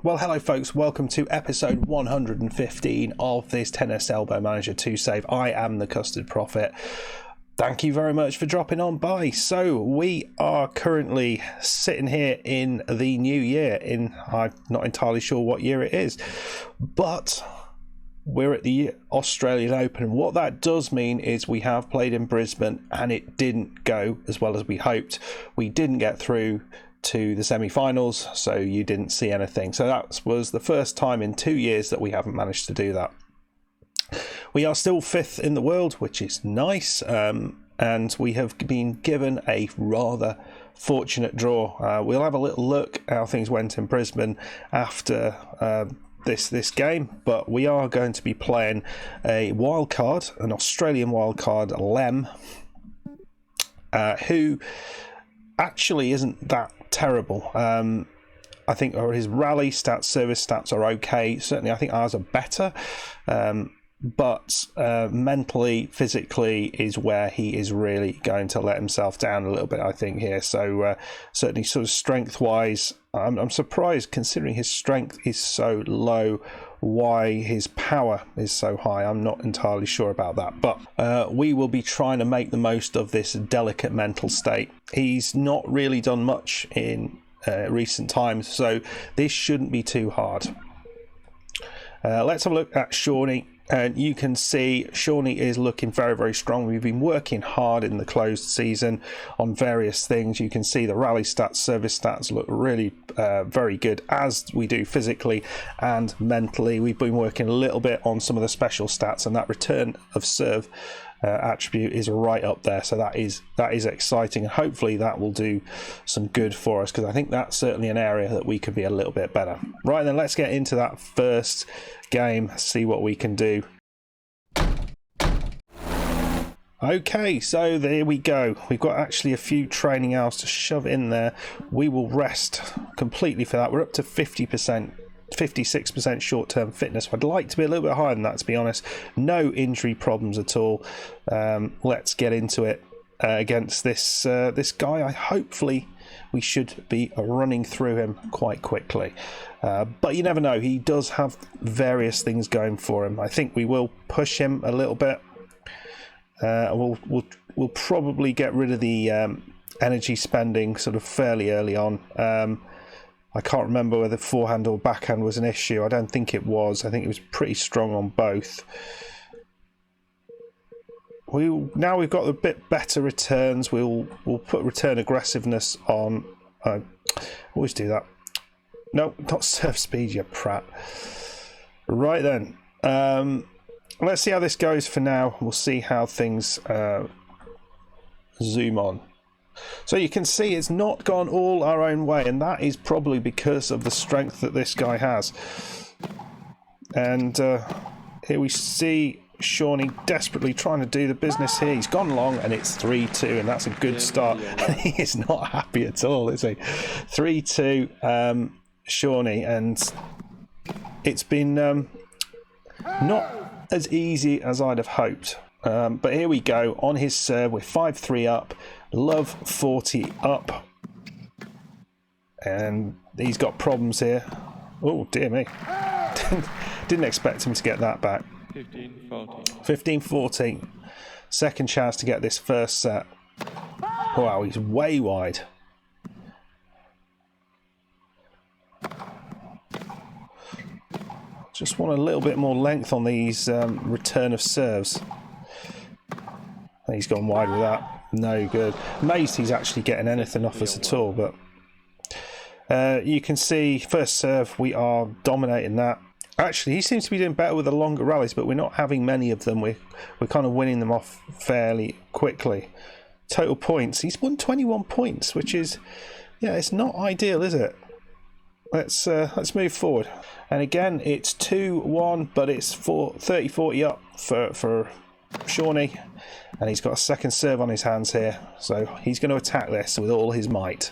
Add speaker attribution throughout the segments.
Speaker 1: Well, hello folks, welcome to episode 115 of this Tennis Elbow Manager 2 save. I am the Custard Prophet. Thank you very much for dropping on by. So we are currently sitting here in the new year. I'm not entirely sure what year it is, but we're at the Australian Open. And what that does mean is we have played in Brisbane and it didn't go as well as we hoped. We didn't get through to the semi-finals, so you didn't see anything. So that was the first time in 2 years that we haven't managed to do that. We are still fifth in the world, which is nice, and we have been given a rather fortunate draw. We'll have a little look how things went in Brisbane after this game, but we are going to be playing a wild card, an Australian wild card, Lem, who actually isn't that terrible. I think his rally stats, service stats are okay. Certainly I think ours are better, but mentally, physically is where he is really going to let himself down a little bit, I think, here. So certainly sort of strength wise, I'm surprised considering his strength is so low why his power is so high. I'm not entirely sure about that, but we will be trying to make the most of this delicate mental state. He's not really done much in recent times, so this shouldn't be too hard. Let's have a look at Shaunie. And you can see Shaunie is looking very, very strong. We've been working hard in the closed season on various things. You can see the rally stats, service stats look really very good, as we do physically and mentally. We've been working a little bit on some of the special stats, and that return of serve attribute is right up there. So that is exciting, and hopefully that will do some good for us, because I think that's certainly an area that we could be a little bit better. Right then, let's get into that first game, see what we can do. Okay, so there we go. We've got actually a few training hours to shove in there. We will rest completely for that. We're up to 50%, 56% short-term fitness. I'd like to be a little bit higher than that, to be honest. No injury problems at all. Let's get into it against this guy. Hopefully we should be running through him quite quickly. But you never know. He does have various things going for him. I think we will push him a little bit. We'll probably get rid of the energy spending sort of fairly early on. I can't remember whether forehand or backhand was an issue. I don't think it was. I think it was pretty strong on both. Now we've got a bit better returns. We'll put return aggressiveness on. Always do that. No, not serve speed, you prat. Right then. Let's see how this goes for now. We'll see how things zoom on. So you can see it's not gone all our own way, and that is probably because of the strength that this guy has. And here we see Shaunie desperately trying to do the business here. He's gone long, and it's 3-2, and that's a good start. He is not happy at all, is he? 3-2, Shaunie, and it's been not as easy as I'd have hoped. But here we go on his serve. We're 5-3 up. Love 40 up, and he's got problems here. Oh dear me. Didn't expect him to get that back. 15-14. Second chance to get this first set. Wow, he's way wide. Just want a little bit more length on these return of serves. He's gone wide with that. No good. Amazed he's actually getting anything off us at all, but you can see first serve, we are dominating that. Actually, he seems to be doing better with the longer rallies, but we're not having many of them. We're kind of winning them off fairly quickly. Total points, he's won 21 points, which is, yeah, it's not ideal, is it? Let's move forward. And again, it's 2-1, but it's 30-40 up for Shaunie, and he's got a second serve on his hands here, so he's going to attack this with all his might.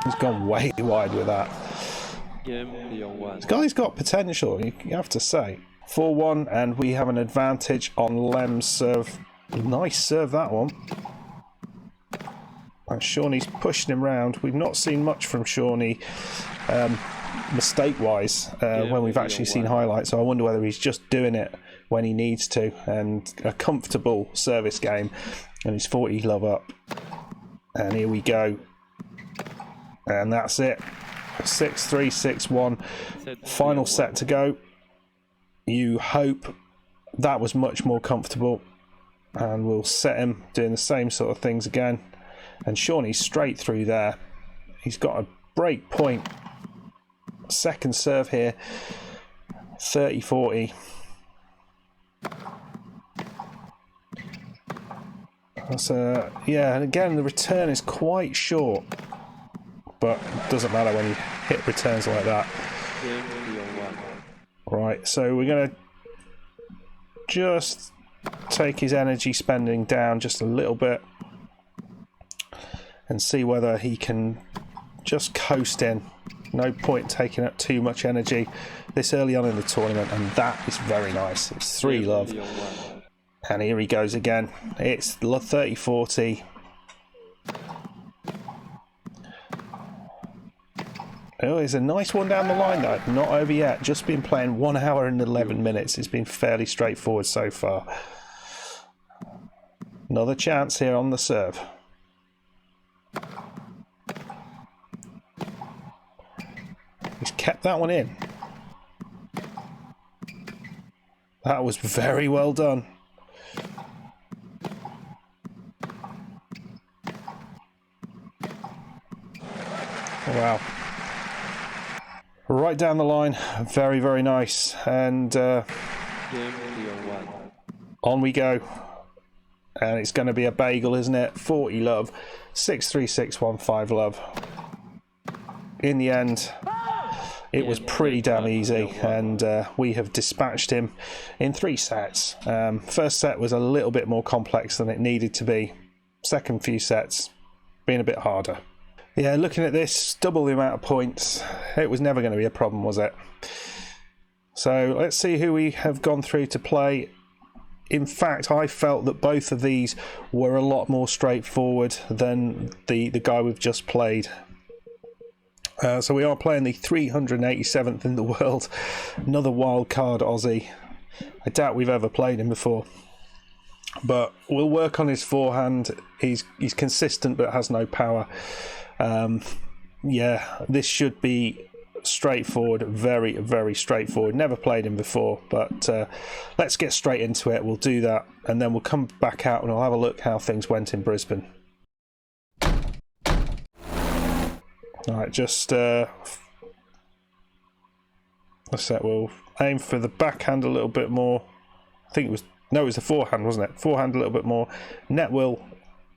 Speaker 1: He's gone way wide with that. This guy's got potential, you have to say. 4-1, and we have an advantage on Lem's serve. Nice serve, that one. And Shaunie's pushing him round. We've not seen much from Shaunie mistake-wise when we've actually seen highlights, so I wonder whether he's just doing it when he needs to, and a comfortable service game, and he's 40 love up. And here we go. And that's it. 6-3, 6-1. Final set to go. You hope that was much more comfortable. And we'll set him doing the same sort of things again. And Shaunie's straight through there. He's got a break point. Second serve here. 30-40. So, yeah, and again, the return is quite short. But it doesn't matter when you hit returns like that. Right, so we're going to just take his energy spending down just a little bit and see whether he can just coast in. No point taking up too much energy this early on in the tournament, and that is very nice. It's 3 love. And here he goes again. It's 30-40. Oh, there's a nice one down the line though. Not over yet. Just been playing 1 hour and 11 minutes. It's been fairly straightforward so far. Another chance here on the serve. He's kept that one in. That was very well done. Wow. Right down the line. Very, very nice. And on we go. And it's going to be a bagel, isn't it? 40 love. 6-3, 6-1, 5 love. In the end, it was pretty damn easy, and we have dispatched him in 3 sets. First set was a little bit more complex than it needed to be. Second few sets being a bit harder. Yeah, looking at this, double the amount of points. It was never going to be a problem, was it? So let's see who we have gone through to play. In fact, I felt that both of these were a lot more straightforward than the guy we've just played. So we are playing the 387th in the world. Another wild card Aussie. I doubt we've ever played him before. But we'll work on his forehand. He's consistent but has no power. Yeah, this should be straightforward. Very, very straightforward. Never played him before. But let's get straight into it. We'll do that. And then we'll come back out and I'll have a look how things went in Brisbane. Alright, just let's say we'll aim for the backhand a little bit more. I think it was, no, it was the forehand, wasn't it? Forehand a little bit more. Net will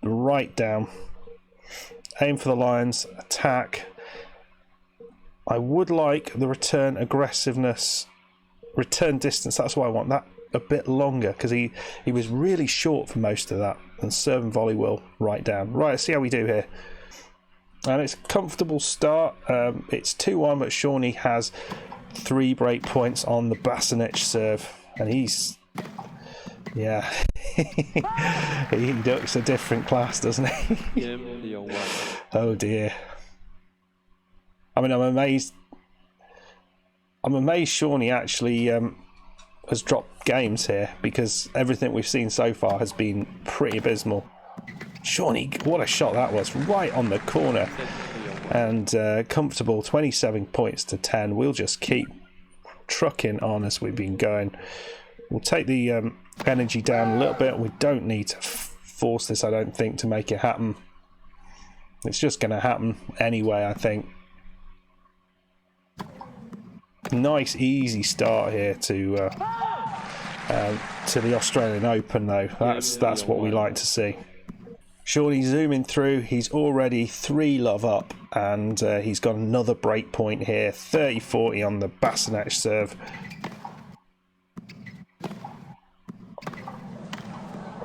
Speaker 1: right down. Aim for the lines, attack. I would like the return aggressiveness, return distance, that's what I want, that a bit longer, because he was really short for most of that. And serve and volley will right down. Right, let's see how we do here. And it's a comfortable start. It's 2-1, but Shaunie has 3 break points on the Basinich serve. And he's... yeah. He looks a different class, doesn't he? Oh dear. I mean, I'm amazed Shaunie actually has dropped games here, because everything we've seen so far has been pretty abysmal. Shaunie, what a shot that was, right on the corner. And comfortable, 27 points to 10. We'll just keep trucking on as we've been going. We'll take the energy down a little bit. We don't need to force this, I don't think, to make it happen. It's just going to happen anyway, I think. Nice, easy start here to the Australian Open, though. That's what we like to see. Shaunie zooming through, he's already 3 love up, and he's got another break point here, 30-40 on the Basinich serve.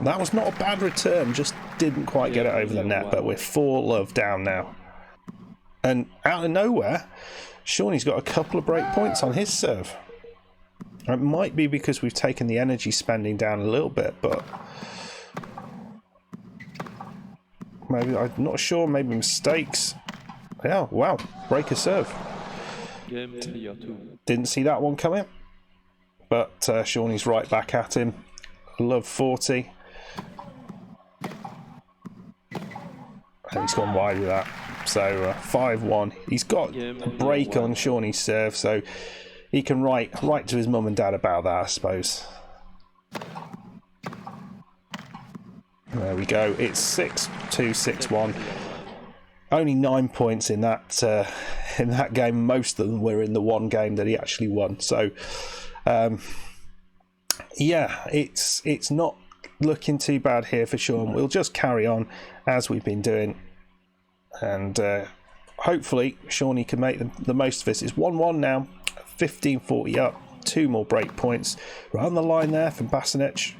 Speaker 1: That was not a bad return, just didn't quite get it over the net, but we're 4 love down now. And out of nowhere, Shaunie's got a couple of break points on his serve. It might be because we've taken the energy spending down a little bit, but... Maybe, I'm not sure, maybe mistakes. Yeah, wow, break a serve. Didn't see that one coming. But Shaunie's right back at him. Love 40. And he's gone wide with that. So 5-1. He's got a break on Shaunie's serve, so he can write to his mum and dad about that, I suppose. There we go. It's 6-2, 6-1. Only 9 points in that game. Most of them were in the one game that he actually won. So, yeah, it's not looking too bad here for Sean. We'll just carry on as we've been doing, and hopefully Shaunie can make the most of this. It's 1-1 now, 15-40 up, 2 more break points. Right on the line there from Basinec.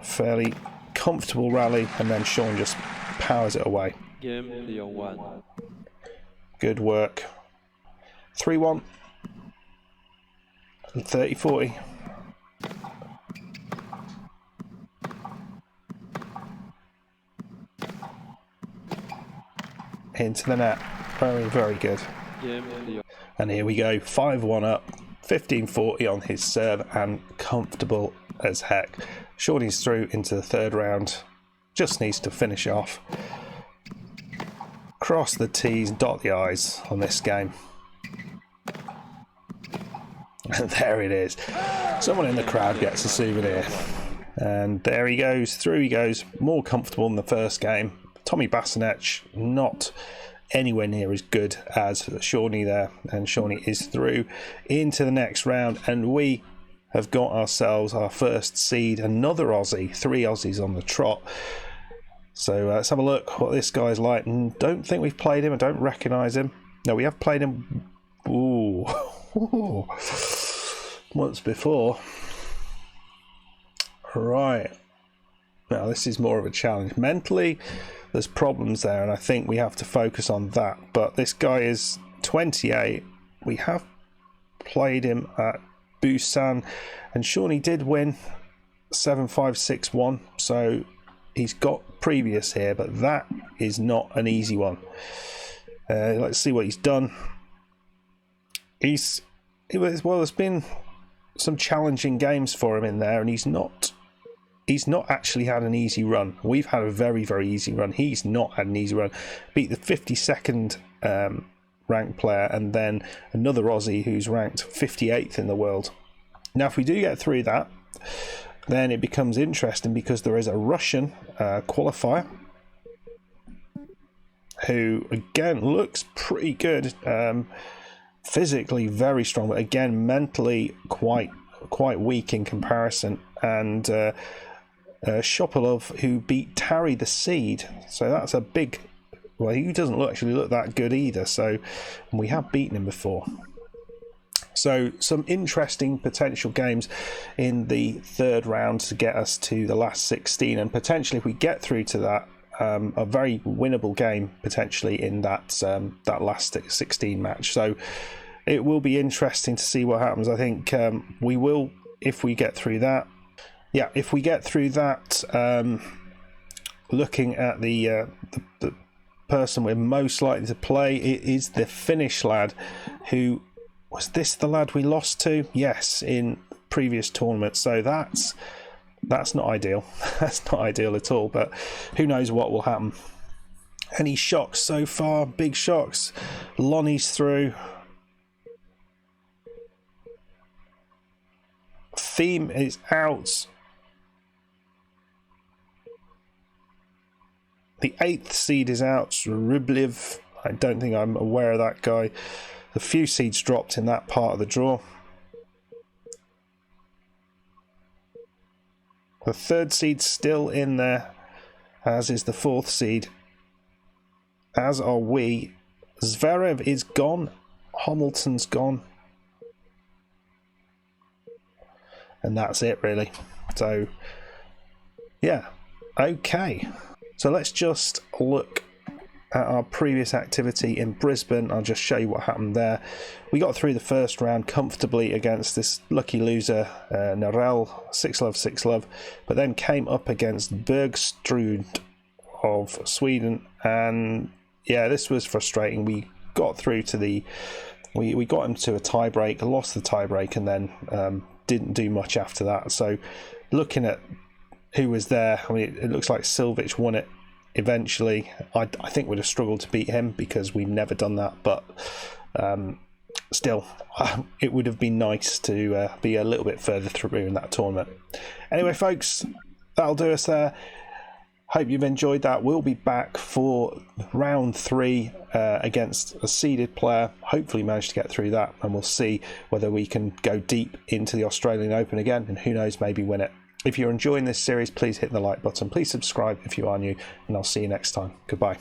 Speaker 1: Fairly comfortable rally, and then Sean just powers it away. Good work. 3-1 and 30-40. Into the net. Very, very good. And here we go. 5-1 up. 15-40 on his serve, and comfortable as heck. Shaunie's through into the third round. Just needs to finish off. Cross the T's, dot the I's on this game. And there it is. Someone in the crowd gets a souvenir. And there he goes. Through he goes. More comfortable than the first game. Tommy Basinec not anywhere near as good as Shaunie there. And Shaunie is through into the next round. And we have got ourselves our first seed. Another Aussie. 3 Aussies on the trot. So let's have a look what this guy's like. And don't think we've played him. I don't recognise him. No, we have played him. Ooh. Once before. Right. Now this is more of a challenge. Mentally, there's problems there, and I think we have to focus on that. But this guy is 28. We have played him at Busan, and Shaunie did win 7-5-6-1. So he's got previous here, but that is not an easy one. Let's see what he's done. There's been some challenging games for him in there, and he's not actually had an easy run. We've had a very, very easy run. He's not had an easy run. Beat the 52nd ranked player, and then another Aussie who's ranked 58th in the world. Now, if we do get through that, then it becomes interesting, because there is a Russian qualifier who, again, looks pretty good. Physically very strong, but again mentally quite weak in comparison. And Shopolov, who beat Tarry the Seed, so that's a big. Well, he doesn't actually look that good either. So we have beaten him before. So some interesting potential games in the third round to get us to the last 16, and potentially if we get through to that, a very winnable game potentially in that last 16 match. So it will be interesting to see what happens. I think we will, if we get through that. Yeah, if we get through that, looking at the person we're most likely to play, it is the Finnish lad. Who was this? The lad we lost to? Yes, in previous tournaments. So that's not ideal. That's not ideal at all, but who knows what will happen. Any shocks so far? Big shocks. Lonnie's through. Theme is out. The 8th seed is out. Riblev. I don't think I'm aware of that guy. A few seeds dropped in that part of the draw. The 3rd seed still in there, as is the 4th seed. As are we. Zverev is gone. Hamilton's gone. And that's it, really. So, yeah. Okay. So let's just look at our previous activity in Brisbane. I'll just show you what happened there. We got through the first round comfortably against this lucky loser, Narelle, 6-love, 6-love, but then came up against Bergstrud of Sweden, and yeah, this was frustrating. We got through to we got him to a tie-break, lost the tie-break, and then didn't do much after that. So looking at who was there, I mean, it looks like Silvic won it eventually. I think we'd have struggled to beat him because we've never done that, but still, it would have been nice to be a little bit further through in that tournament. Anyway, folks, that'll do us there. Hope you've enjoyed that. We'll be back for round 3 against a seeded player. Hopefully manage to get through that, and we'll see whether we can go deep into the Australian Open again, and who knows, maybe win it. If you're enjoying this series, please hit the like button. Please subscribe if you are new, and I'll see you next time. Goodbye.